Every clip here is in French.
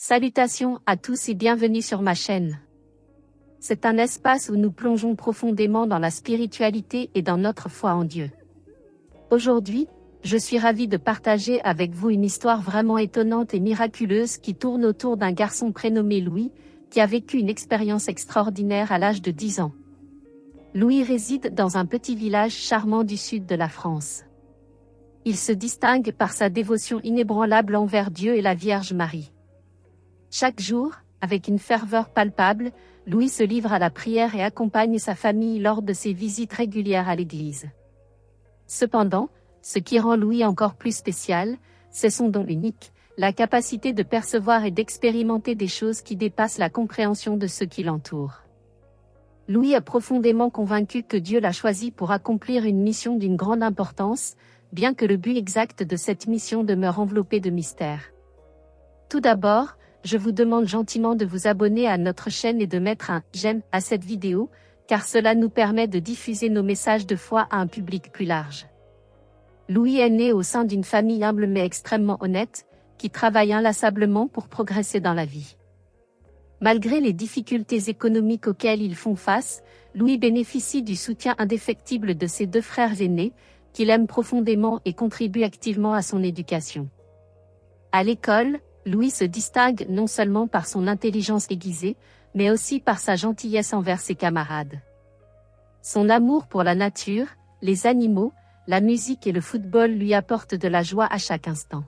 Salutations à tous et bienvenue sur ma chaîne. C'est un espace où nous plongeons profondément dans la spiritualité et dans notre foi en Dieu. Aujourd'hui, je suis ravie de partager avec vous une histoire vraiment étonnante et miraculeuse qui tourne autour d'un garçon prénommé Louis, qui a vécu une expérience extraordinaire à l'âge de 10 ans. Louis réside dans un petit village charmant du sud de la France. Il se distingue par sa dévotion inébranlable envers Dieu et la Vierge Marie. Chaque jour, avec une ferveur palpable, Louis se livre à la prière et accompagne sa famille lors de ses visites régulières à l'église. Cependant, ce qui rend Louis encore plus spécial, c'est son don unique, la capacité de percevoir et d'expérimenter des choses qui dépassent la compréhension de ceux qui l'entourent. Louis est profondément convaincu que Dieu l'a choisi pour accomplir une mission d'une grande importance, bien que le but exact de cette mission demeure enveloppé de mystère. Tout d'abord, je vous demande gentiment de vous abonner à notre chaîne et de mettre un « j'aime » à cette vidéo, car cela nous permet de diffuser nos messages de foi à un public plus large. Louis est né au sein d'une famille humble mais extrêmement honnête, qui travaille inlassablement pour progresser dans la vie. Malgré les difficultés économiques auxquelles ils font face, Louis bénéficie du soutien indéfectible de ses deux frères aînés, qu'il aime profondément et contribue activement à son éducation. À l'école, Louis se distingue non seulement par son intelligence aiguisée, mais aussi par sa gentillesse envers ses camarades. Son amour pour la nature, les animaux, la musique et le football lui apportent de la joie à chaque instant.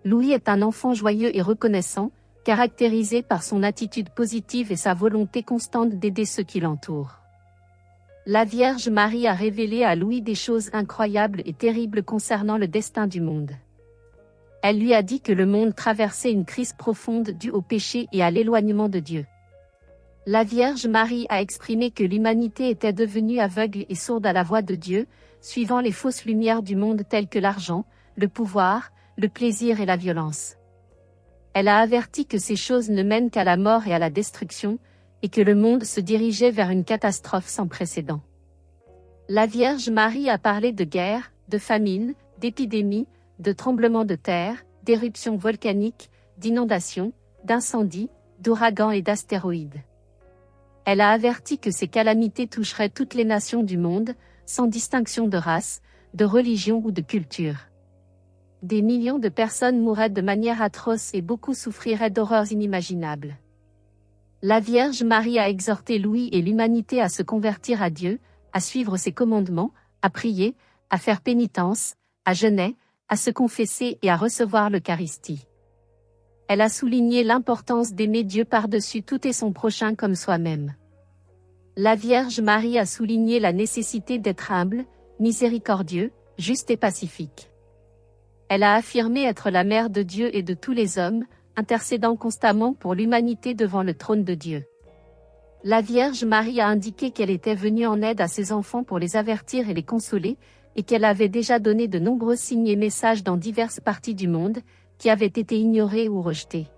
Louis est un enfant joyeux et reconnaissant, caractérisé par son attitude positive et sa volonté constante d'aider ceux qui l'entourent. La Vierge Marie a révélé à Louis des choses incroyables et terribles concernant le destin du monde. Elle lui a dit que le monde traversait une crise profonde due au péché et à l'éloignement de Dieu. La Vierge Marie a exprimé que l'humanité était devenue aveugle et sourde à la voix de Dieu, suivant les fausses lumières du monde telles que l'argent, le pouvoir, le plaisir et la violence. Elle a averti que ces choses ne mènent qu'à la mort et à la destruction, et que le monde se dirigeait vers une catastrophe sans précédent. La Vierge Marie a parlé de guerre, de famine, d'épidémie, de tremblements de terre, d'éruptions volcaniques, d'inondations, d'incendies, d'ouragans et d'astéroïdes. Elle a averti que ces calamités toucheraient toutes les nations du monde, sans distinction de race, de religion ou de culture. Des millions de personnes mourraient de manière atroce et beaucoup souffriraient d'horreurs inimaginables. La Vierge Marie a exhorté Louis et l'humanité à se convertir à Dieu, à suivre ses commandements, à prier, à faire pénitence, à jeûner, à se confesser et à recevoir l'Eucharistie. Elle a souligné l'importance d'aimer Dieu par-dessus tout et son prochain comme soi-même. La Vierge Marie a souligné la nécessité d'être humble, miséricordieux, juste et pacifique. Elle a affirmé être la mère de Dieu et de tous les hommes, intercédant constamment pour l'humanité devant le trône de Dieu. La Vierge Marie a indiqué qu'elle était venue en aide à ses enfants pour les avertir et les consoler, et qu'elle avait déjà donné de nombreux signes et messages dans diverses parties du monde, qui avaient été ignorés ou rejetés.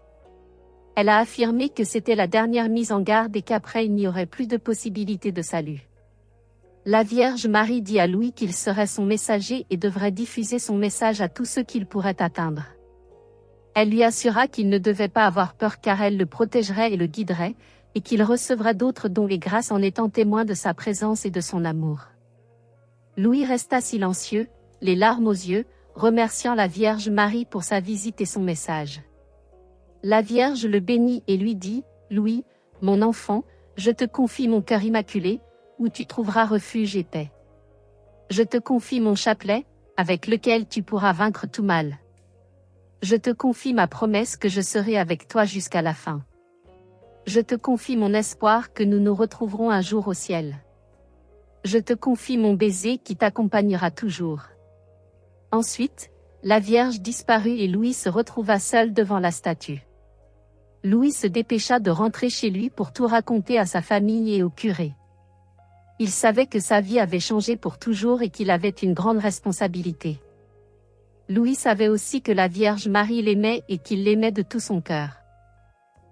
Elle a affirmé que c'était la dernière mise en garde et qu'après il n'y aurait plus de possibilité de salut. La Vierge Marie dit à Louis qu'il serait son messager et devrait diffuser son message à tous ceux qu'il pourrait atteindre. Elle lui assura qu'il ne devait pas avoir peur car elle le protégerait et le guiderait, et qu'il recevrait d'autres dons et grâces en étant témoin de sa présence et de son amour. Louis resta silencieux, les larmes aux yeux, remerciant la Vierge Marie pour sa visite et son message. La Vierge le bénit et lui dit, « Louis, mon enfant, je te confie mon cœur immaculé, où tu trouveras refuge et paix. Je te confie mon chapelet, avec lequel tu pourras vaincre tout mal. Je te confie ma promesse que je serai avec toi jusqu'à la fin. Je te confie mon espoir que nous nous retrouverons un jour au ciel. Je te confie mon baiser qui t'accompagnera toujours. » Ensuite, la Vierge disparut et Louis se retrouva seul devant la statue. Louis se dépêcha de rentrer chez lui pour tout raconter à sa famille et au curé. Il savait que sa vie avait changé pour toujours et qu'il avait une grande responsabilité. Louis savait aussi que la Vierge Marie l'aimait et qu'il l'aimait de tout son cœur.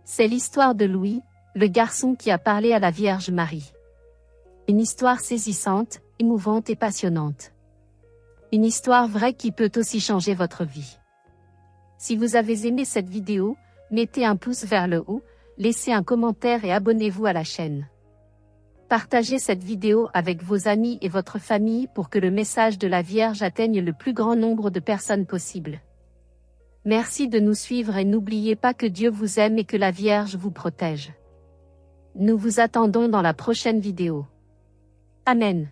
C'est l'histoire de Louis, le garçon qui a parlé à la Vierge Marie. Une histoire saisissante, émouvante et passionnante. Une histoire vraie qui peut aussi changer votre vie. Si vous avez aimé cette vidéo, Mettez un pouce vers le haut, laissez un commentaire et abonnez-vous à la chaîne. Partagez cette vidéo avec vos amis et votre famille pour que le message de la Vierge atteigne le plus grand nombre de personnes possible. Merci de nous suivre et n'oubliez pas que Dieu vous aime et que la Vierge vous protège. Nous vous attendons dans la prochaine vidéo. Amen.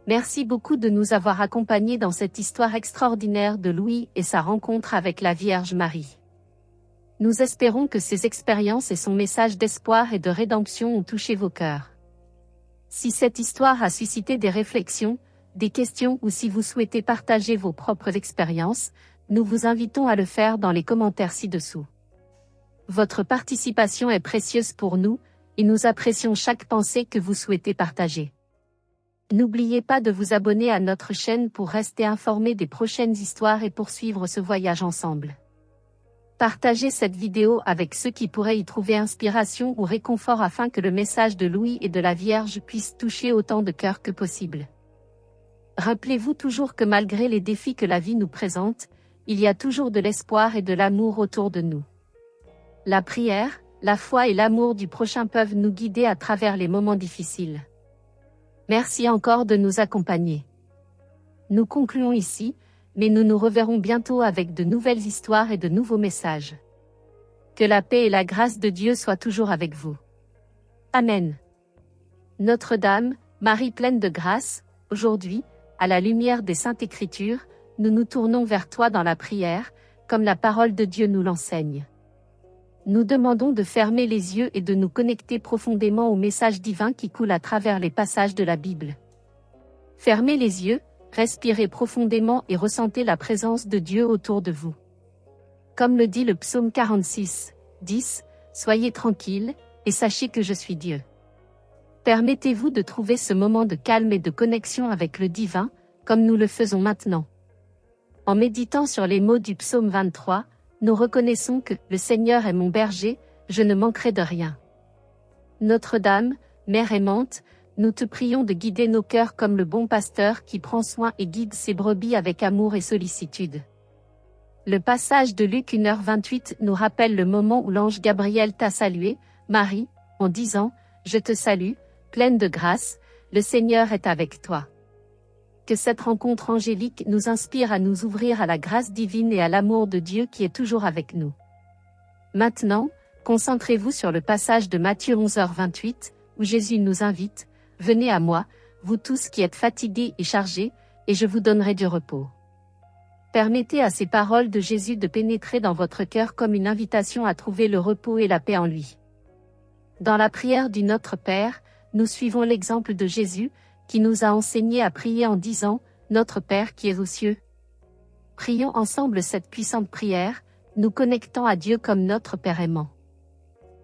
Merci beaucoup de nous avoir accompagnés dans cette histoire extraordinaire de Louis et sa rencontre avec la Vierge Marie. Nous espérons que ces expériences et son message d'espoir et de rédemption ont touché vos cœurs. Si cette histoire a suscité des réflexions, des questions ou si vous souhaitez partager vos propres expériences, nous vous invitons à le faire dans les commentaires ci-dessous. Votre participation est précieuse pour nous, et nous apprécions chaque pensée que vous souhaitez partager. N'oubliez pas de vous abonner à notre chaîne pour rester informé des prochaines histoires et poursuivre ce voyage ensemble. Partagez cette vidéo avec ceux qui pourraient y trouver inspiration ou réconfort afin que le message de Louis et de la Vierge puisse toucher autant de cœurs que possible. Rappelez-vous toujours que malgré les défis que la vie nous présente, il y a toujours de l'espoir et de l'amour autour de nous. La prière, la foi et l'amour du prochain peuvent nous guider à travers les moments difficiles. Merci encore de nous accompagner. Nous concluons ici, mais nous nous reverrons bientôt avec de nouvelles histoires et de nouveaux messages. Que la paix et la grâce de Dieu soient toujours avec vous. Amen. Notre-Dame, Marie pleine de grâce, aujourd'hui, à la lumière des Saintes Écritures, nous nous tournons vers toi dans la prière, comme la parole de Dieu nous l'enseigne. Nous demandons de fermer les yeux et de nous connecter profondément au message divin qui coule à travers les passages de la Bible. Fermez les yeux, respirez profondément et ressentez la présence de Dieu autour de vous. Comme le dit le psaume 46, 10, « Soyez tranquilles, et sachez que je suis Dieu ». Permettez-vous de trouver ce moment de calme et de connexion avec le divin, comme nous le faisons maintenant. En méditant sur les mots du psaume 23, nous reconnaissons que « Le Seigneur est mon berger, je ne manquerai de rien ». Notre-Dame, Mère aimante, nous te prions de guider nos cœurs comme le bon pasteur qui prend soin et guide ses brebis avec amour et sollicitude. Le passage de Luc 1h28 nous rappelle le moment où l'ange Gabriel t'a salué, Marie, en disant « Je te salue, pleine de grâce, le Seigneur est avec toi ». Que cette rencontre angélique nous inspire à nous ouvrir à la grâce divine et à l'amour de Dieu qui est toujours avec nous. Maintenant, concentrez-vous sur le passage de Matthieu 11h28, où Jésus nous invite, « Venez à moi, vous tous qui êtes fatigués et chargés, et je vous donnerai du repos ». Permettez à ces paroles de Jésus de pénétrer dans votre cœur comme une invitation à trouver le repos et la paix en lui. Dans la prière du Notre Père, nous suivons l'exemple de Jésus, qui nous a enseigné à prier en disant « Notre Père qui es aux cieux ». Prions ensemble cette puissante prière, nous connectant à Dieu comme notre Père aimant.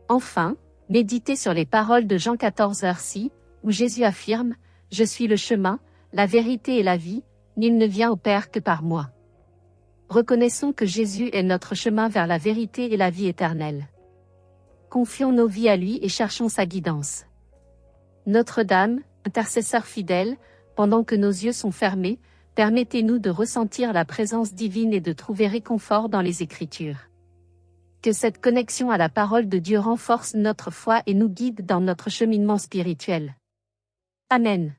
Enfin, méditez sur les paroles de Jean 14h6, où Jésus affirme « Je suis le chemin, la vérité et la vie, nul ne vient au Père que par moi ». Reconnaissons que Jésus est notre chemin vers la vérité et la vie éternelle. Confions nos vies à lui et cherchons sa guidance. Notre-Dame, intercesseur fidèle, pendant que nos yeux sont fermés, permettez-nous de ressentir la présence divine et de trouver réconfort dans les Écritures. Que cette connexion à la parole de Dieu renforce notre foi et nous guide dans notre cheminement spirituel. Amen.